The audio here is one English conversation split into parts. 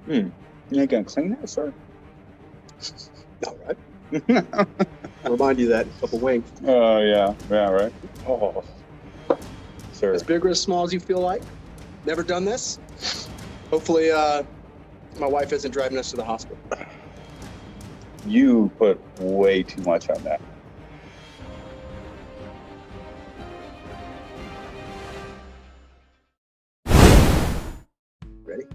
You ain't gonna clean that, sir? All right. I'll remind you that in a couple wings. Oh, yeah, right. Oh, sir. As big or as small as you feel like. Never done this. Hopefully, my wife isn't driving us to the hospital. You put way too much on that. Ready?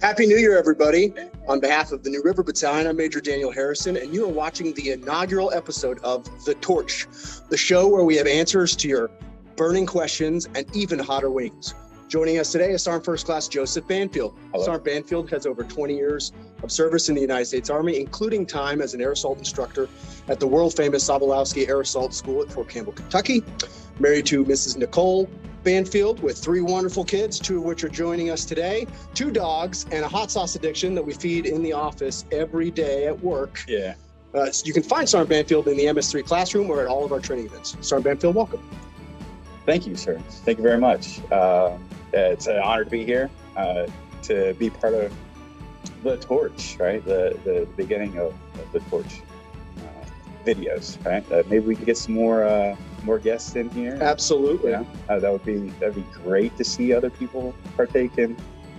Happy New Year, everybody. On behalf of the New River Battalion, I'm Major Daniel Harrison, and you are watching the inaugural episode of The Torch, the show where we have answers to your burning questions and even hotter wings. Joining us today is Sergeant First Class Joseph Banfield. Hello. Sergeant Banfield has over 20 years of service in the United States Army, including time as an air assault instructor at the world-famous Sobolewski Air Assault School at Fort Campbell, Kentucky. Married to Mrs. Nicole Banfield with 3 wonderful kids, 2 of which are joining us today, 2 dogs, and a hot sauce addiction that we feed in the office every day at work. Yeah. So you can find Sergeant Banfield in the MS3 classroom or at all of our training events. Sergeant Banfield, welcome. Thank you, sir. Thank you very much. It's an honor to be here, to be part of The Torch, right? The beginning of The Torch videos, right? Maybe we could get some more guests in here. Absolutely. Yeah, that'd be great to see other people partake in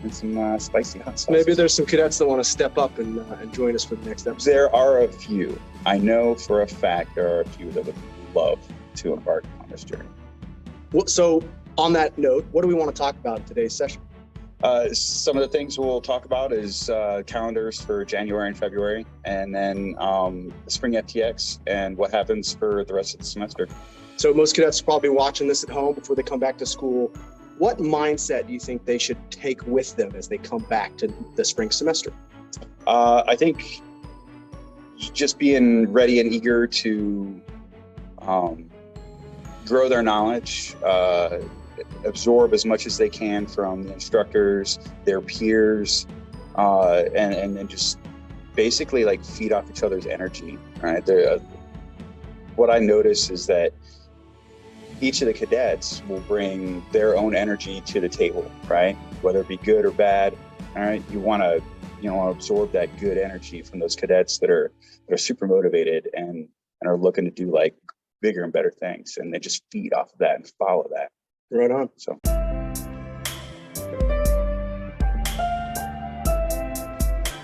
some spicy hot sauce. Maybe there's some cadets that want to step up and join us for the next episode. There are a few. I know for a fact there are a few that would love to embark on this journey. So on that note, what do we want to talk about in today's session? Some of the things we'll talk about is calendars for January and February, and then spring FTX and what happens for the rest of the semester. So most cadets are probably watching this at home before they come back to school. What mindset do you think they should take with them as they come back to the spring semester? I think just being ready and eager to grow their knowledge, absorb as much as they can from the instructors, their peers, and then just basically like feed off each other's energy, right? What I notice is that each of the cadets will bring their own energy to the table, right? Whether it be good or bad, all right? You want to absorb that good energy from those cadets that are super motivated and are looking to do like bigger and better things, and they just feed off of that and follow that. Right on. So.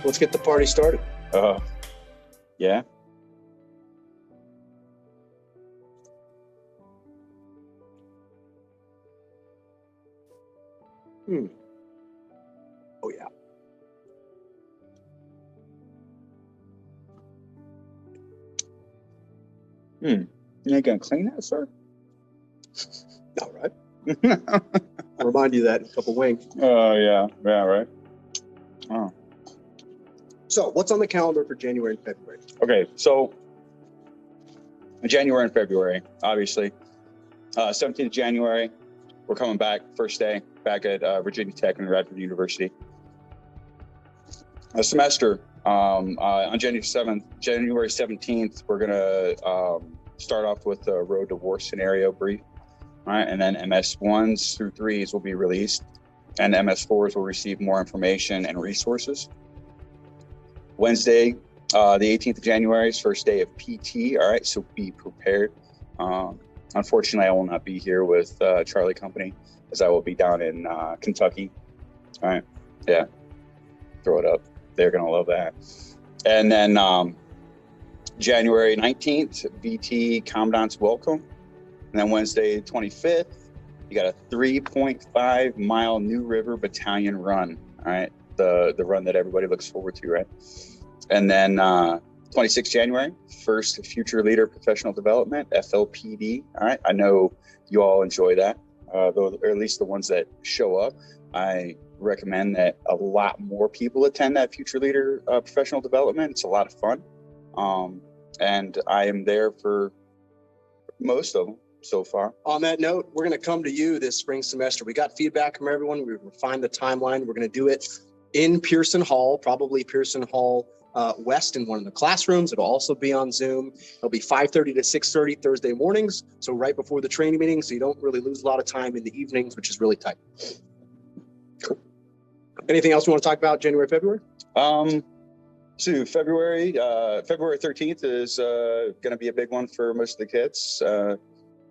Let's get the party started. Yeah. Oh, yeah. You ain't gonna clean that, sir? All right. I'll remind you that in a couple wings. Oh, yeah, right. Oh. So what's on the calendar for January and February? Okay, so January and February, obviously. 17th of January, we're coming back, first day, back at Virginia Tech and Radford University. A semester, on January 17th, we're gonna start off with the Road to War scenario brief, right? And then MS1s through 3s will be released, and MS4s will receive more information and resources. Wednesday, the 18th of January is first day of PT. All right, so be prepared. Unfortunately, I will not be here with Charlie Company, as I will be down in Kentucky. All right, yeah, throw it up. They're gonna love that. And then January 19th, VT Commandant's Welcome. And then Wednesday, 25th, you got a 3.5 mile New River Battalion run. All right, the run that everybody looks forward to, right? And then 26th January, first Future Leader Professional Development, FLPD. All right, I know you all enjoy that, or at least the ones that show up. I recommend that a lot more people attend that Future Leader Professional Development. It's a lot of fun. And I am there for most of them so far. On that note, we're going to come to you this spring semester. We got feedback from everyone. We refined the timeline. We're going to do it in Pearson Hall, probably Pearson Hall West in one of the classrooms. It'll also be on Zoom. It'll be 5:30 to 6:30 Thursday mornings. So right before the training meeting, so you don't really lose a lot of time in the evenings, which is really tight. Anything else you want to talk about January, February? So February 13th is going to be a big one for most of the kids.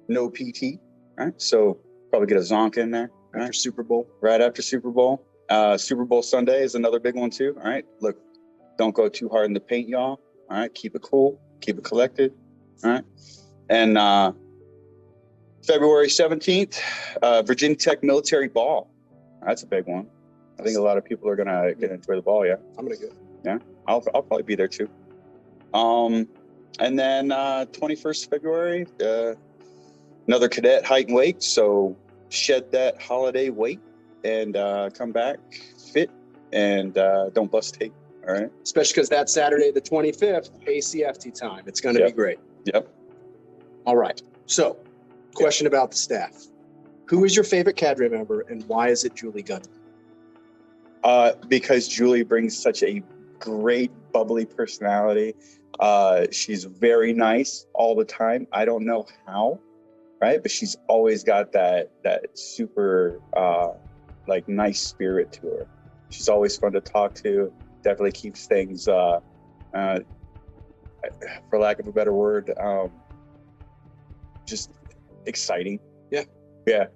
No PT, right? So probably get a zonk in there. After Right? Super Bowl. Right after Super Bowl. Super Bowl Sunday is another big one too. All right. Look, don't go too hard in the paint, y'all. All right. Keep it cool. Keep it collected. All right. And February 17th, Virginia Tech Military Ball. That's a big one. I think a lot of people are gonna enjoy the ball. Yeah. I'm going to go. Yeah. I'll probably be there too. And then 21st February, another cadet height and weight. So shed that holiday weight and come back fit and don't bust tape. All right. Especially because that Saturday, the 25th, ACFT time. It's going to be great. Yep. All right. So, question about the staff. Who is your favorite cadre member and why is it Julie Gunn? Because Julie brings such a great bubbly personality. She's very nice all the time. I don't know how, right? But she's always got that super like nice spirit to her. She's always fun to talk to. Definitely keeps things for lack of a better word, just exciting. Yeah.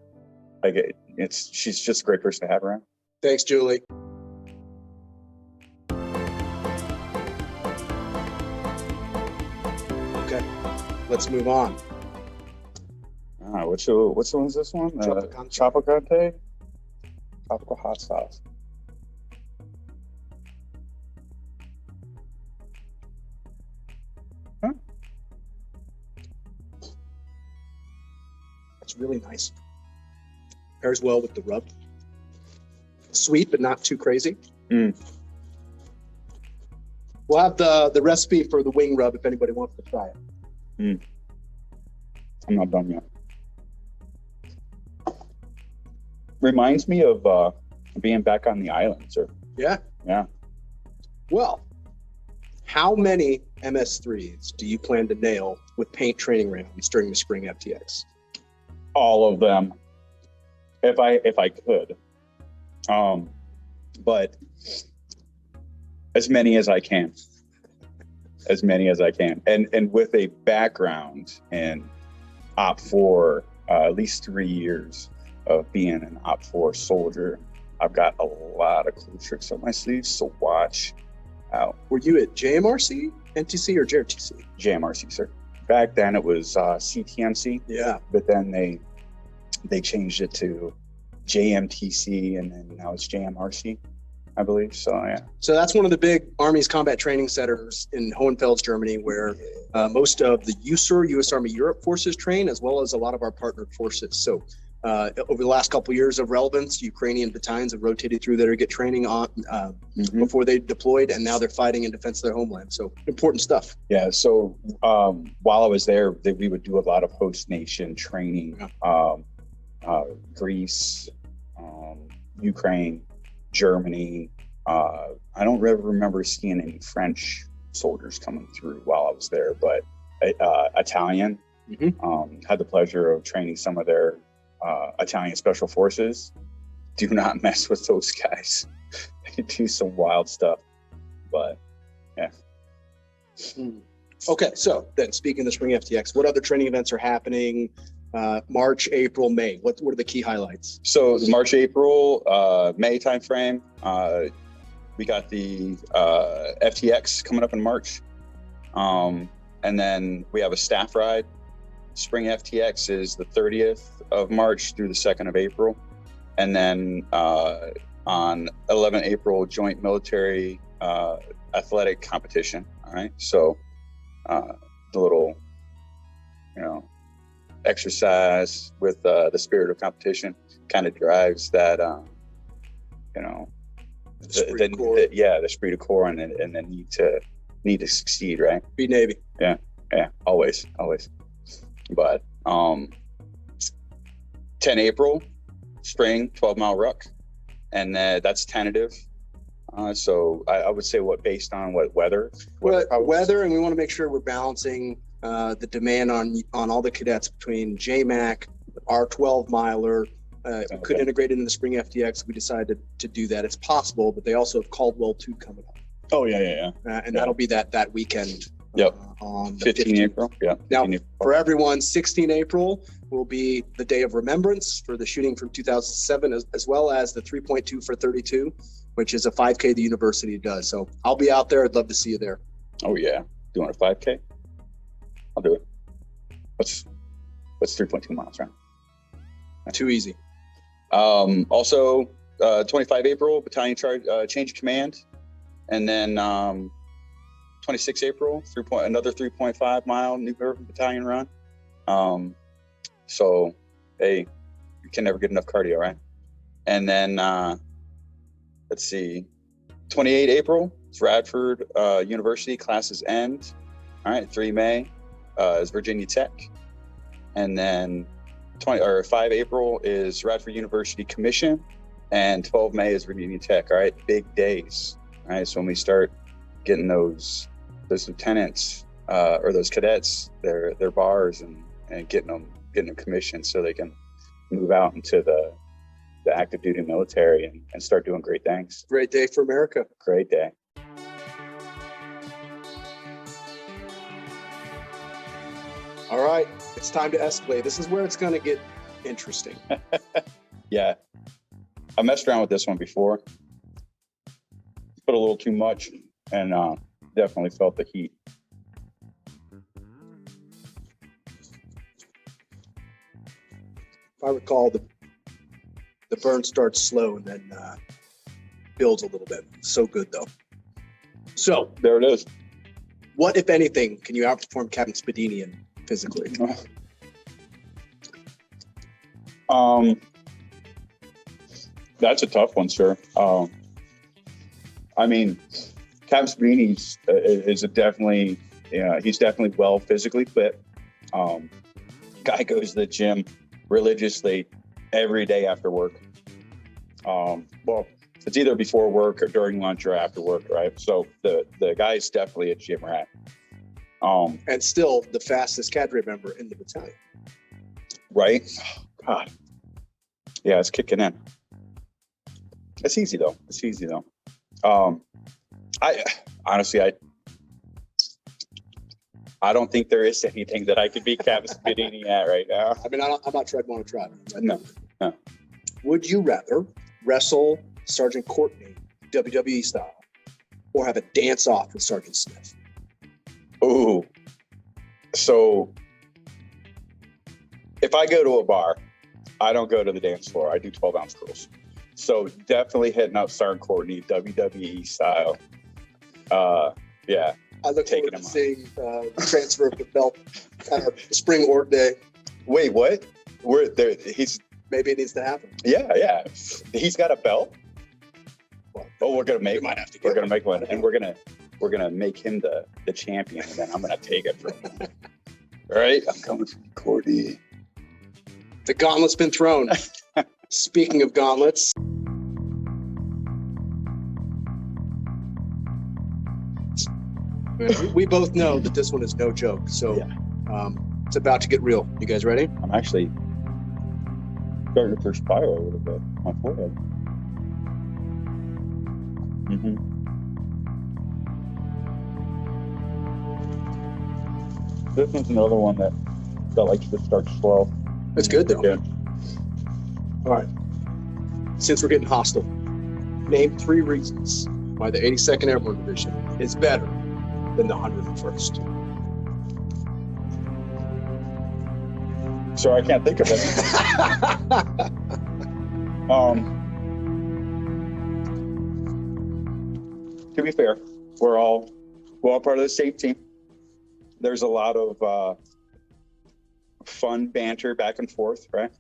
Like she's just a great person to have around. Thanks, Julie. Okay, let's move on. Which one's this one? Chapacante? Tropical hot sauce. Huh? It's really nice. Pairs well with the rub. Sweet, but not too crazy. Mm. We'll have the recipe for the wing rub if anybody wants to try it. I'm not done yet. Reminds me of being back on the island, sir. Yeah. Yeah. Well, how many MS3s do you plan to nail with paint training rounds during the spring FTX? All of them, if I could. But as many as I can. As many as I can. And with a background in Op4, at least 3 years of being an Op4 soldier, I've got a lot of cool tricks on my sleeves, so watch out. Were you at JMRC, NTC, or JRTC? JMRC, sir. Back then it was CTMC. Yeah. But then they changed it to JMTC, and then now it's JMRC, I believe. So yeah. So that's one of the big Army's combat training centers in Hohenfels, Germany, where most of the USAR, U.S. Army Europe forces train, as well as a lot of our partnered forces. So over the last couple of years of relevance, Ukrainian battalions have rotated through there to get training on before they deployed, and now they're fighting in defense of their homeland. So important stuff. Yeah. So while I was there, we would do a lot of host nation training. Greece, Ukraine, Germany. I don't really remember seeing any French soldiers coming through while I was there, but Italian. Had the pleasure of training some of their Italian special forces. Do not mess with those guys. They do some wild stuff, but yeah. Okay, so then speaking of the spring FTX, what other training events are happening? March, April, May. What are the key highlights? So March, April, May timeframe. We got the FTX coming up in March, and then we have a staff ride. Spring FTX is the 30th of March through the 2nd of April, and then on 11 April, joint military athletic competition. All right, so the little, exercise with the spirit of competition kind of drives that, the esprit de corps and the need to succeed, right? Be Navy. Yeah, always. But 10 April, spring, 12-mile ruck, and that's tentative. So I would say based on what weather? Weather, and we want to make sure we're balancing the demand on all the cadets between JMAC, our 12-miler, If we could integrate it in the spring FTX, we decided to do that. It's possible, but they also have Caldwell 2 coming up. Oh, yeah. And that'll be that weekend. On the 15 April. Yeah. Now, 15 April. for everyone, 16 April will be the day of remembrance for the shooting from 2007, as well as the 3.2 for 32, which is a 5K the university does. So I'll be out there. I'd love to see you there. Oh, yeah. Doing a 5K? I'll do it. What's 3.2 miles, right? Too easy. Also, 25 April, battalion charge, change of command. And then 26 April, another 3.5 mile New Urban Battalion run. So, hey, you can never get enough cardio, right? And then, let's see, 28 April, it's Radford University, classes end. All right, 3 May is Virginia Tech. And then 5 April is Radford University Commission. And 12 May is Virginia Tech, all right? Big days, all right? So when we start getting those lieutenants or those cadets, their bars and getting them commissioned so they can move out into the active duty military and start doing great things. Great day for America. Great day. All right, it's time to escalate. This is where it's going to get interesting. Yeah, I messed around with this one before. Put a little too much and definitely felt the heat. If I recall, the burn starts slow and then builds a little bit. So good, though. So there it is. What, if anything, can you outperform Captain Spadini in physically? That's a tough one, sir. I mean, Captain Spadini is definitely, he's definitely well physically fit. Guy goes to the gym religiously every day after work. Well, it's either before work or during lunch or after work, right? So the guy's definitely a gym rat. And still the fastest cadre member in the battalion. Right? God. Yeah, it's kicking in. It's easy though. I honestly, I don't think there is anything that I could beat Captain Spadini at right now. I mean, I'm not trying to try. No. Would you rather wrestle Sergeant Courtney WWE style or have a dance off with Sergeant Smith? Ooh. So if I go to a bar, I don't go to the dance floor. I do 12-ounce curls. So definitely hitting up Sergeant Courtney WWE style. Yeah. I look forward to seeing the transfer of the belt at our spring org day. Wait, what? We're there. Maybe it needs to happen. Yeah. He's got a belt. Oh, we're gonna make one. We're gonna make one, and we're gonna make him the champion, and then I'm gonna take it from him. All right, I'm coming for you, Courtney. The gauntlet's been thrown. Speaking of gauntlets. We both know that this one is no joke, so yeah. It's about to get real. You guys ready? I'm actually starting to perspire a little bit on my forehead. This one's another one that likes to start slow. That's good, though. Yeah. All right. Since we're getting hostile, name 3 reasons why the 82nd Airborne Division is better than the 101st. So I can't think of it. To be fair, we're all part of the same team. There's a lot of fun banter back and forth, right?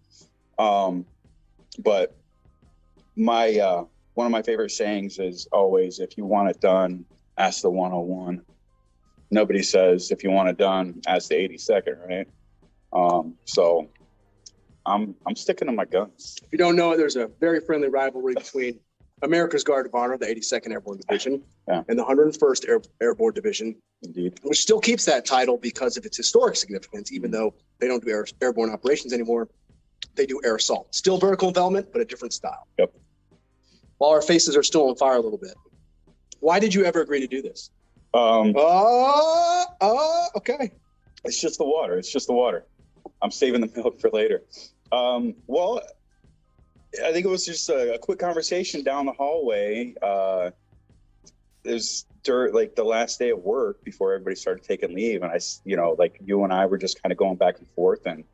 But my one of my favorite sayings is always, if you want it done, ask the 101. Nobody says, if you want it done, ask the 82nd, right? So I'm sticking to my guns. If you don't know it, there's a very friendly rivalry between America's Guard of Honor, the 82nd Airborne Division, and the 101st Airborne Division, indeed, which still keeps that title because of its historic significance, even though they don't do airborne operations anymore. they do air assault. Still vertical envelopment, but a different style. Yep. While our faces are still on fire a little bit, why did you ever agree to do this? Okay. It's just the water. It's just the water. I'm saving the milk for later. Well, I think it was just a quick conversation down the hallway. It was during like the last day of work before everybody started taking leave, and like you and I were just kind of going back and forth, and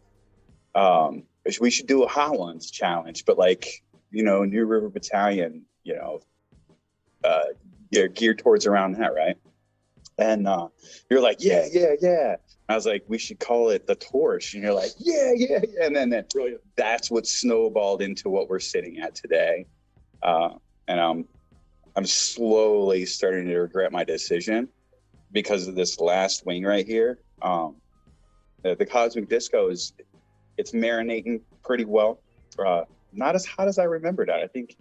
we should do a Hot Ones challenge, but like New River Battalion, you're geared towards around that, right? And you're like, yeah. I was like, we should call it the torch. And you're like, yeah. And then that's what snowballed into what we're sitting at today. And I'm slowly starting to regret my decision because of this last wing right here. The Cosmic Disco it's marinating pretty well. Not as hot as I remembered it. I think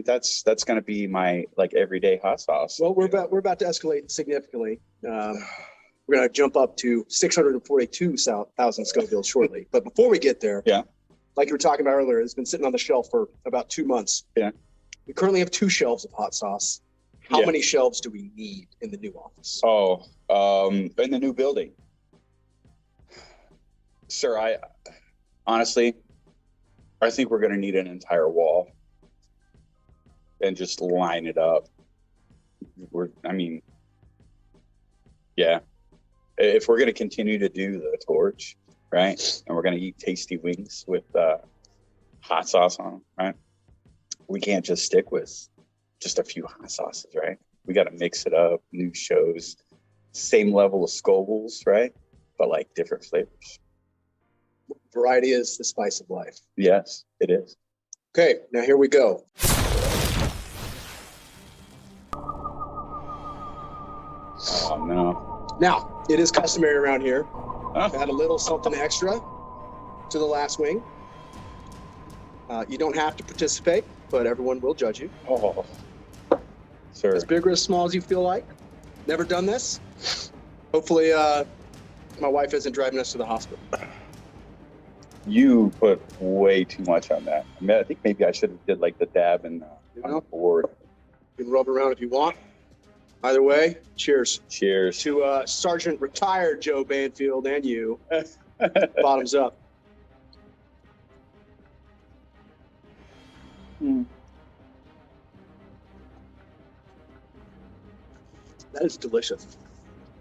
that's going to be my like everyday hot sauce. Well, we're about to escalate significantly. We're going to jump up to 642,000 Scoville shortly. But before we get there, like you were talking about earlier, it's been sitting on the shelf for about 2 months. Yeah. We currently have 2 shelves of hot sauce. How many shelves do we need in the new office? In the new building. Sir, I honestly think we're going to need an entire wall and just line it up. If we're going to continue to do the torch, right, and we're going to eat tasty wings with hot sauce on them, right, we can't just stick with just a few hot sauces, right? We got to mix it up, new shows, same level of Scovilles, right, but like different flavors. Variety is the spice of life. Yes, it is. Okay, now here we go. Oh, no. Now, it is customary around here to add a little something extra to the last wing. You don't have to participate, but everyone will judge you. Oh, sir. As big or as small as you feel like. Never done this. Hopefully, my wife isn't driving us to the hospital. You put way too much on that. I think maybe I should have did like the dab and on the board. You can rub it around if you want. Either way, cheers. Cheers. To Sergeant Retired Joe Banfield and you. Bottoms up. That is delicious.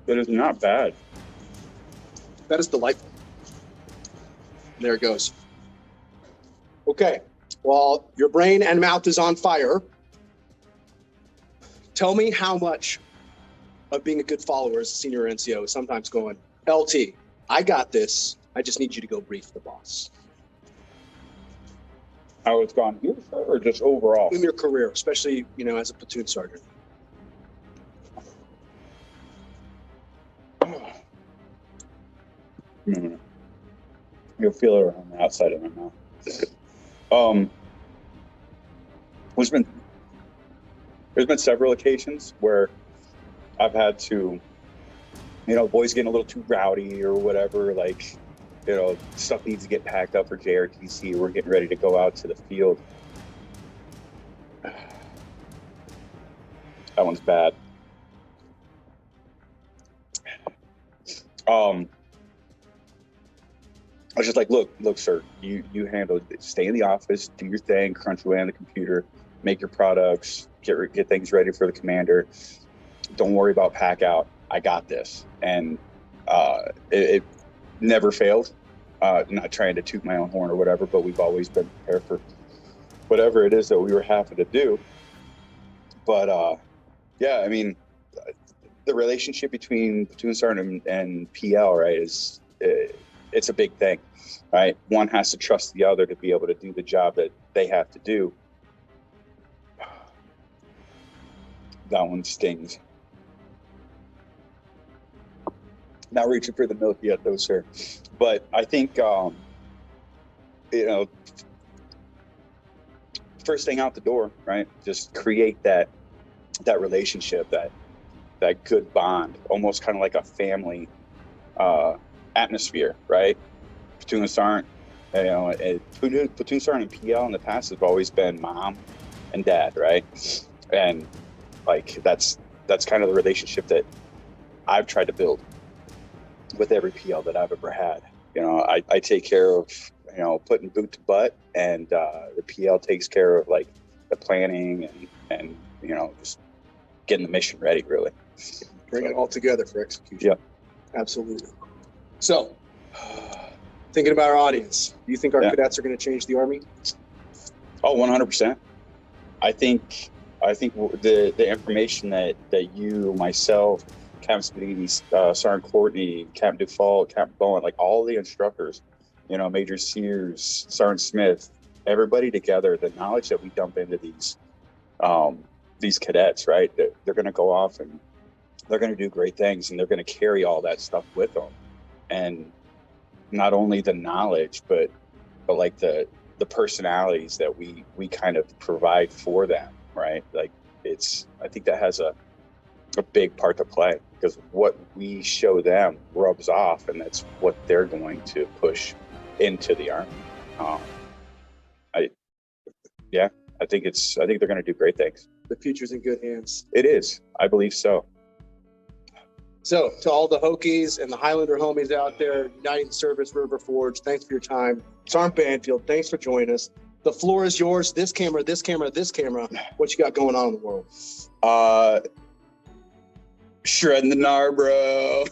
That is not bad. That is delightful. There it goes. Okay. While your brain and mouth is on fire, tell me how much of being a good follower as a senior NCO is sometimes going, LT, I got this. I just need you to go brief the boss. How it's gone here, sir, or just overall? In your career, especially, as a platoon sergeant. You'll feel it on the outside of my mouth. There's been several occasions where I've had to, boys getting a little too rowdy or whatever, like, stuff needs to get packed up for JRTC. We're getting ready to go out to the field. That one's bad. I was just like, look, sir, you handle it. Stay in the office, do your thing, crunch away on the computer, make your products, get things ready for the commander. Don't worry about pack out. I got this. And it never failed. Not trying to toot my own horn or whatever, but we've always been prepared for whatever it is that we were having to do. But the relationship between platoon sergeant and PL, right, it's a big thing, right? One has to trust the other to be able to do the job that they have to do. That one stings. Not reaching for the milk yet, though, sir. But I think, first thing out the door, right? Just create that relationship, that good bond, almost kind of like a family atmosphere, right? Platoon sergeant, You know, platoon sergeant and PL in the past have always been mom and dad, right? And like that's kind of the relationship that I've tried to build with every PL that I've ever had. You know, I take care of, you know, putting boot to butt, and the PL takes care of like the planning and you know, just getting the mission ready, really. Bring it all together for execution. Yeah, absolutely. So, thinking about our audience, do you think our cadets are going to change the Army? Oh, 100%. I think the information that you, myself, Captain Spaghetti, Sergeant Courtney, Captain Dufault, Captain Bowen, like all the instructors, you know, Major Sears, Sergeant Smith, everybody together, the knowledge that we dump into these cadets, right? They're going to go off and they're going to do great things, and they're going to carry all that stuff with them. And not only the knowledge, but like the personalities that we kind of provide for them, right? Like I think that has a big part to play, because what we show them rubs off, and that's what they're going to push into the Army. I think they're going to do great things. The future's in good hands. It is. I believe so. So, to all the Hokies and the Highlander homies out there, Uniting Service, River Forge, thanks for your time. Sergeant Banfield, thanks for joining us. The floor is yours. This camera, this camera, this camera. What you got going on in the world? Shredding the gnar, bro.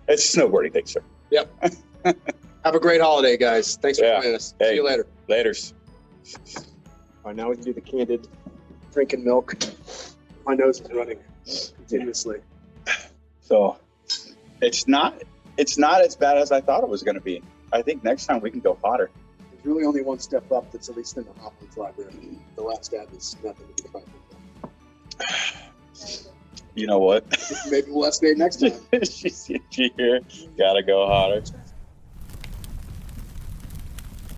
It's snowboarding. Thanks, sir. Yep. Have a great holiday, guys. Thanks for joining us. Hey, see you later. Laters. All right, now we can do the candid drinking milk. My nose is running continuously. So it's not as bad as I thought it was going to be. I think next time we can go hotter. There's really only one step up that's at least in the Hopkins library. The last ad is nothing to be proud of. You know what? Maybe we'll escalate next time. She here. Gotta go hotter.